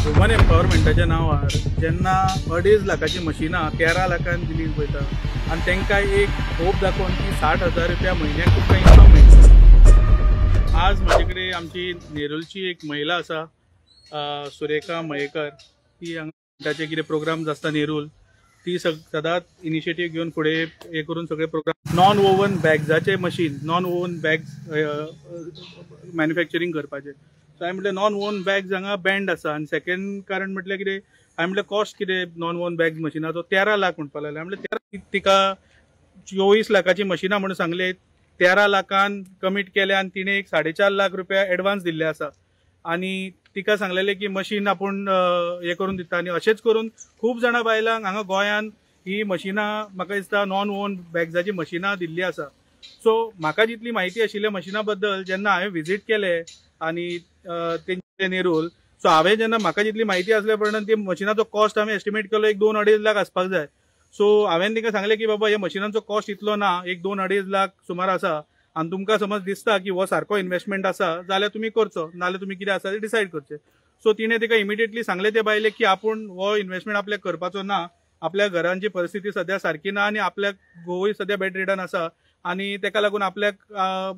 Woman एम्पावरमेंटाच्या नावार जेन्ना 2.5 लाखाची मशिनां 13 लाखान दिली वयता आनी तांकां एक होप दाखोवन की 60,000 रुपया म्हयन्याक तुमकां इन्कम मेळटा। आज म्हजे कडेन आमची नेरुलची एक महिला आसा, सुरेखा मयेकर। ती हांगाचे कितें प्रोग्राम्स आसता नेरुल, ती सदांच इनिशिएटीव घेवन फुडें हे करून सगळे प्रोग्राम नॉन वोवन बॅग्साचे machine, non woven bags manufacturing करपाचें। सो हांवें म्हटलें नॉन वोवन बॅग्स हांगा बँड आसा। आनी सेकंड कारण म्हटल्यार कितें, हांवें म्हटलें कॉस्ट कितें नॉन वोवन बॅग्स मशिनाचो 13 लाख म्हणपाक लागलें। हांवें म्हटलें 13 तिका 24 लाखाची मशिनां म्हणून सांगले, 13 लाखान कमीट केल्या आनी तिणें एक 4.5 लाख रुपया एडवान्स दिल्ले आसा। आनी तिका सांगलेलें की मशीन आपूण हे करून दिता। आनी अशेंच करून खूब जाणां बायलांक हांगा गोंयांत ही मशिनां म्हाका दिसता नॉन वोवन बॅग्साची मशिनां दिल्ली आसा। सो म्हाका जितली म्हायती आशिल्ल्या मशिनां बद्दल जेन्ना हांवें विजीट केले आनी तेंचे नेरुल, सो हांवें जेन्ना म्हाका जितली म्हायती आसल्या प्रमाण ती मशिनाचो कॉस्ट हांवें एस्टिमेट केलो एक 2-2.5 लाख आसपाक जाय। सो हांवें तिका सांगलें की बाबा ह्या मशिनांचो कॉस्ट इतलो ना, एक 2-2.5 लाख सुमार आसा। आनी तुमकां समज दिसता की हो सारको इन्व्हेस्टमेंट आसा जाल्यार तुमी करचो, नाल्यार तुमी कितें आसा तें डिसायड करचें। सो तिणें तिका इमिडिएटली सांगलें ते बायलेक की आपूण हो इन्व्हेस्टमेंट आपल्याक करपाचो ना, आपल्या घरांची परिस्थिती सध्या सारकी ना आनी आपल्याक घोवूय सध्या बेड रिडन आसा आनी ताका लागून आपल्याक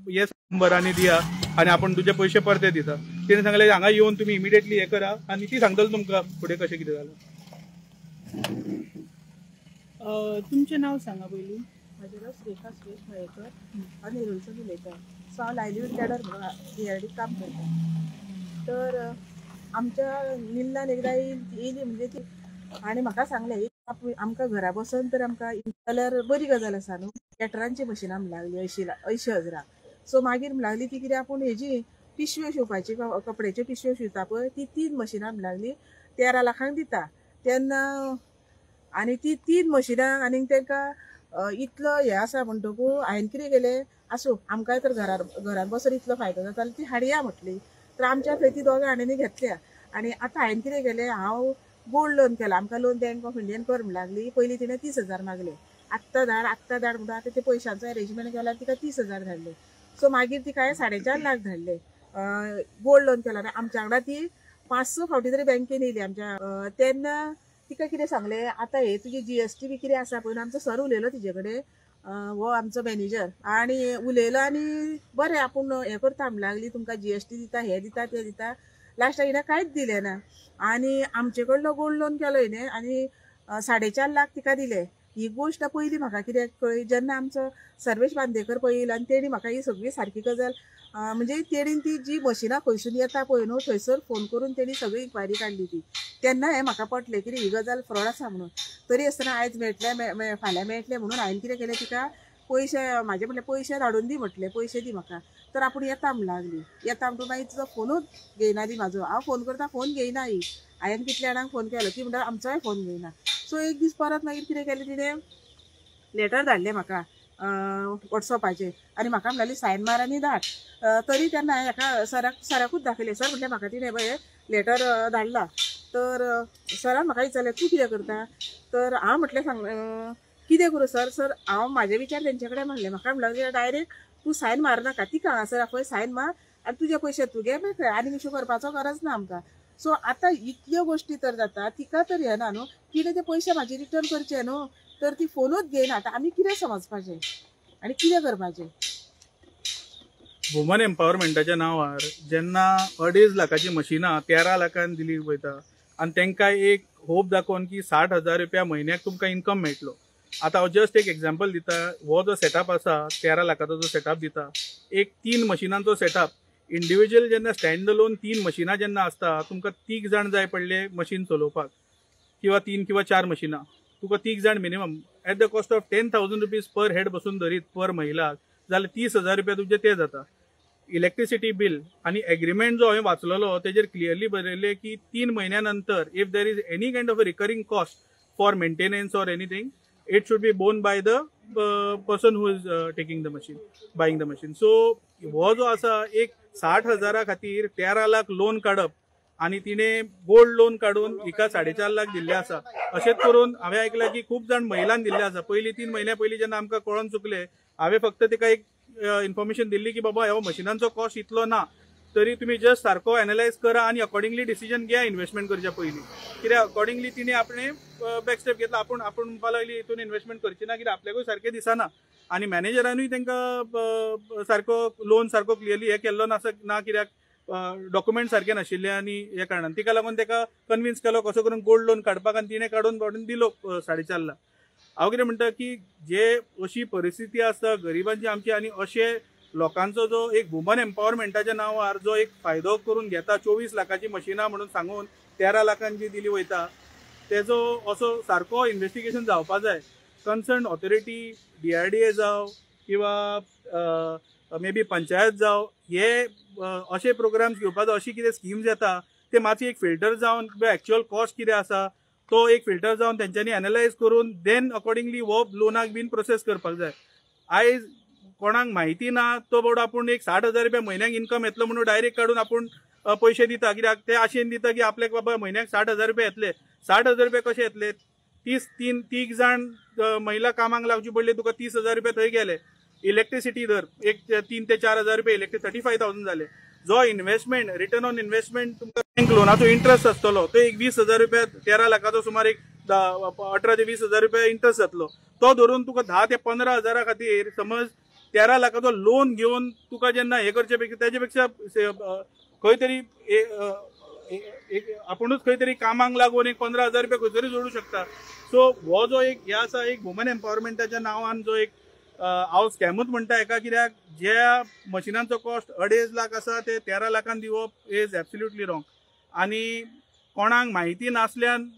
हे नंबरांनी दिया आनी आपूण तुजे पयशे परते दिता। तिणें सांगलें हांगा येवन तुमी इमिडिएटली हे करा आनी ती सांगतली तुमकां फुडें कशें कितें जालें। तुमचें नांव सांगा पयलीं। म्हजें नांव सुरेखा सुरेश मयेकर, हांव नेरुलसून उलयतां। सो हांव लायव्हलीहूड कॅडर म्हणून एआरडी काम करतां। तर आमच्या निल्लान एकदां येयली म्हणजे ती आनी म्हाका सांगलें आमकां घरा बसून तर आमकां जाल्यार बरी गजाल आसा न्हू। कॅटरांची मशिनां म्हणून लागली 80,000। सो मागीर लागली ती कितें आपूण हेजी पिशव्यो शिवपाची, कपड्याच्यो पिशव्यो शिवता पळय, ती 3 मशिनां लागली 13 लाखांक दिता तेन्ना। आनी ती 3 मशिनां आनी तांकां इतलो हे आसा म्हणटकूच हांवें कितें केलें, आसूं आमकां तर घरान बसून इतलो फायदो जाता जाल्यार ती हाडया म्हटली। तर आमच्या थंय ती दोगां जाणांनी घेतल्या। आनी आतां हांवें कितें केलें, हांव गोल्ड लोन केलां। आमकां लोन बँक ऑफ इंडियन कर म्हणून लागली। पयलीं तिणें 30,000 मागले, आत्तां धाड म्हणून आतां ते पयशांचो अरेंजमेंट केल्यार तिका 30,000 धाडले। सो मागीर तिका हांवें 4.5 लाख धाडले गोल्ड लोन केला। आमच्या वांगडा ती 5-6 फावटी तरी बँकेन येयली आमच्या। तेन्ना तिका कितें सांगलें, आतां हे तुजी GST बी कितें आसा पळय, आमचो सर उलयलो तिजे कडेन, हो आमचो मॅनेजर, आनी उलयलो आनी बरें आपूण हें करता म्हणून लागली, तुमकां GST दिता, हे दिता ते दिता। लास्टाक हिणें कांयच दिलें ना आनी आमचे कडलो गोल्ड लोन केलो हिणें आनी 4.5 लाख तिका दिले। ही गोश्ट पयलीं म्हाका कितें कळ्ळी, जेन्ना आमचो सर्वेश बांदेकर पळयलो आनी तेणी म्हाका ही सगळी सारकी गजाल म्हणजे तेणीन ती जी मशिनां खंयसून येता पळय न्हू, थंयसर फोन करून तेणी सगळी इन्क्वायरी काडली ती। तेन्ना हें म्हाका पटलें कितें ही गजाल फ्रॉड आसा म्हणून। तरी आसतना आयज मेळटलें फाल्यां मेळटलें म्हणून हांवें कितें केलें, तिका पयशे म्हाजे म्हटलें पयशे धाडून दी म्हटलें, पयशे दी म्हाका। तर आपूण येता म्हणून लागली। येता म्हणून मागीर तुजो फोनूच घेयना दी म्हाजो। हांव फोन करता, फोन घेयना ही। हांवें कितल्या जाणांक फोन केलो, ती म्हणटा आमचोय फोन घेयना। सो एक दीस परत मागीर कितें केलें, तिणें लेटर धाडलें म्हाका वॉट्सअपाचेर आनी म्हाका म्हणटाली सायन मार आनी धाड। तरी तेन्ना हांवें हेका सराकूच दाखयलें। सर म्हटलें म्हाका तिणें पळय लेटर धाडला। तर सरान म्हाका विचारलें तूं कितें करता। तर हांव म्हटलें कितें करूं सर हांव म्हाजे विचार तेंचे कडेन मांडले। म्हाका म्हणलें डायरेक्ट तूं सायन मारनाका, ती हांगासर पळय सायन मार आनी तुजे पयशे तुगे मेळटले, आनी इशू करपाचो गरज ना आमकां। सो आतां इतल्यो गोश्टी तर जाता, तिका तर हे ना न्हू, तिणें ते पयशे म्हाजे रिटर्न करचे न्हू। तर ती फोनूच घेयना। आतां आमी कितें समजपाचें आनी कितें करपाचें। वुमन एम्पावरमेंटाच्या नावार जेन्ना 2.5 लाखाची मशिनां 13 लाखान दिली वयता आनी तांकां एक होप दाखोवन की 60,000 रुपया म्हयन्याक तुमकां इन्कम मेळटलो। आतां हांव जस्ट एक एग्जाम्पल दिता, हो जो सेटअप आसा 13 लाखाचो जो सेटअप दिता, एक 3 मशिनांचो सेटअप इंडिविज्युअल जेन्ना स्टँड अलोन 3 मशिनां जेन्ना आसता, तुमकां 3 जाण जाय पडले मशीन चलोवपाक, किंवा 3 किंवा 4 मशिनां, तुका 3 जाण minimum at the cost of 10,000 rupees per head बसून धरीत पर महिलाक, जाल्यार 30,000 रुपया तुमचे ते जाता। इलेक्ट्रिसिटी बिल आनी एग्रीमेंट जो हांवें वाचलेलो तेजेर क्लियरली बरयल्लें की 3 म्हयन्या नंतर if there is any kind of a recurring cost for maintenance or anything, it should be borne by the person who is taking the machine, buying the machine. So हो जो आसा एक 60,000 खातीर 13 लाख लोन काडप आनी तिणें गोल्ड लोन काडून हिका 4.5 लाख दिल्ले आसा। अशेंच करून हांवें आयकलां की खूब जाण महिलांक दिल्ले आसा। पयलीं 3 म्हयन्या पयलीं जेन्ना आमकां कळोन चुकलें, हांवें फक्त तिका एक इन्फॉर्मेशन दिल्ली की बाबा ह्या मशिनांचो कॉस्ट इतलो ना, तरी तुम्ही जस्ट सारको एनालायज करा आणि अकॉर्डिंगली डिसिजन घ्या इन्व्हेस्टमेंट करच्या पयलीं. कित्याक अकॉर्डिंगली तिने आपणे बॅक स्टेप घेतला. आपूण म्हणपा लागली हितून इन्व्हेस्टमेंट करची ना, कित्याक आपल्याकूय सारकें दिसना आनी मॅनेजरानूय तांकां सारको लोन सारको क्लियरली हे केल्लो ना, कित्याक डॉक्युमेंट सारखे नाशिल्ले आनी हे कारणान तिका लागून ताका कन्विन्स केलो कसो करून गोल्ड लोन काडपाक आनी तिणें काडून दिलो 4.5 लाख. हांव कितें म्हणटा की जे अशी परिस्थिती आसा गरिबांची आमची आनी अशे लोकांचो जो एक वुमन एम्पावरमेंटाच्या नांवार जो एक फायदो करून घेता 24 लाखाची मशिनां म्हणून सांगून 13 लाखांची दिली वयता, तेजो असो सारको इन्व्हेस्टिगेशन जावपा जाय. कन्सर्न ऑथॉरिटी DRDA जावं किंवा मे बी पंचायत जावं हे अशे प्रोग्राम्स घेवपाचो. अशी कितें स्किम्स येता ते मातशी एक फिल्टर जावन एक्चुअल कॉस्ट कितें आसा तो एक फिल्टर जावन तेंच्यांनी एनालायज करून देन अकॉर्डिंगली हो लोनाक बीन प्रोसेस करपाक जाय. आयज कोणाक म्हायती ना तो बाबडो आपूण एक 60,000 रुपया म्हयन्याक इन्कम येतलो म्हणून डायरेक्ट काडून आपूण पयशे दिता. कित्याक ते आशेन दिता की आपल्याक बाबा म्हयन्याक 60,000 रुपया येतले. 60,000 रुपया कशे येतले? 30 जाण महिला कामाक लावची पडली, तुका 30,000 रुपया थंय गेले. इलेक्ट्रिसिटी दर एक 3 ते 4,000 रुपया इलेक्ट्रिक 35,000 जाले. जो इन्व्हेस्टमेंट रिटर्न ऑन इन्व्हेस्टमेंट तुमकां बँक लोनाचो इंट्रस्ट आसतलो तो एक 20,000 रुपया 13 लाखाचो सुमार एक 18 ते 20,000 रुपया इंट्रस्ट जातलो. तो धरून तुका 10 ते 15,000 खातीर समज 13 लाखाचो लोन घेवन तुका जेन्ना हे करचे तेजे पेक्षा खंय तरी आपुणूच खंय तरी कामाक लागून एक 15,000 रुपया खंय तरी जोडू शकता. सो हो जो एक हे आसा एक वुमन एम्पावरमेंटाच्या नांवान जो एक हांव स्कॅमूच म्हणटा हेका, कित्याक ज्या मशिनांचो कॉस्ट 2.5 लाख आसा ते 13 लाखान दिवप इज एब्सोल्युटली रॉंग. आनी कोणाक म्हायती नासल्यान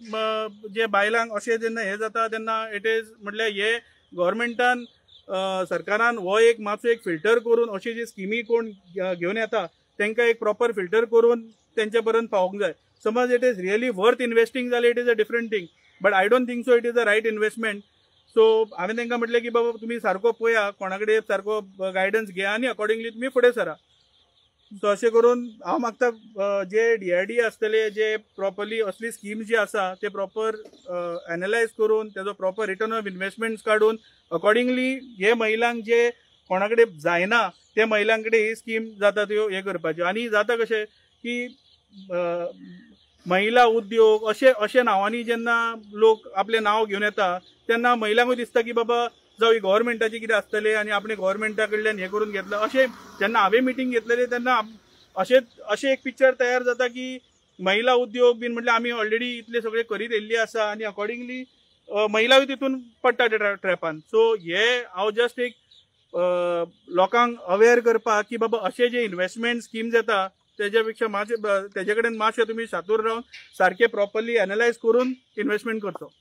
जे बायलांक अशें जेन्ना हे जाता तेन्ना इट इज म्हटल्यार हे गव्हर्मेंटान सरकारान हो एक मातसो एक फिल्टर करून अशी जी स्किमी कोण घेवन येता तांकां एक प्रॉपर फिल्टर करून तेंचे पर्यंत पावोवंक जाय. समज it is really worth investing जाल्यार it is a different thing, but I don't think so it is a right investment. So हांवें तांकां म्हटलें की बाबा तुमी सारको पळया, कोणा कडेन सारको गायडन्स घेया आनी अकॉर्डिंगली तुमी फुडें सरा. सो अशें करून हांव मागता जे DRDA आसतले जे प्रॉपरली असली स्कीम जी आसा ते प्रॉपर एनालायज करून तेजो प्रॉपर रिटर्न ऑफ इन्व्हेस्टमेंट्स काडून अकॉर्डिंगली हे महिलांक जे कोणा कडेन जायना ते महिलांक कडेन ही स्कीम जाता त्यो हे करपाच्यो. आनी जाता कशें की महिला उद्योग अशे नांवांनी जेन्ना लोक आपलें नांव घेवन येता तेन्ना महिलांकूय दिसता की बाबा जावं ही गव्हर्मेंटाची कितें आसतलें आनी आपणे गव्हर्मेंटा कडल्यान हे करून घेतलं. अशें जेन्ना हांवें मिटींग घेतलेली तेन्ना अशें एक पिक्चर तयार जाता की महिला उद्योग बीन म्हटल्यार आमी ऑलरेडी इतले सगळे करीत येयल्ली आसा आनी अकॉर्डिंगली महिलाय तितून पडटा त्या ट्रॅपान. सो हे हांव जस्ट एक लोकांक अवेअर करपाक की बाबा अशे जे इन्व्हेस्टमेंट स्किम्स येता तेज्या पेक्षा तेजे कडेन मातशें तुमी शातूर रावन सारके प्रॉपरली एनालायज करून इन्व्हेस्टमेंट करचो.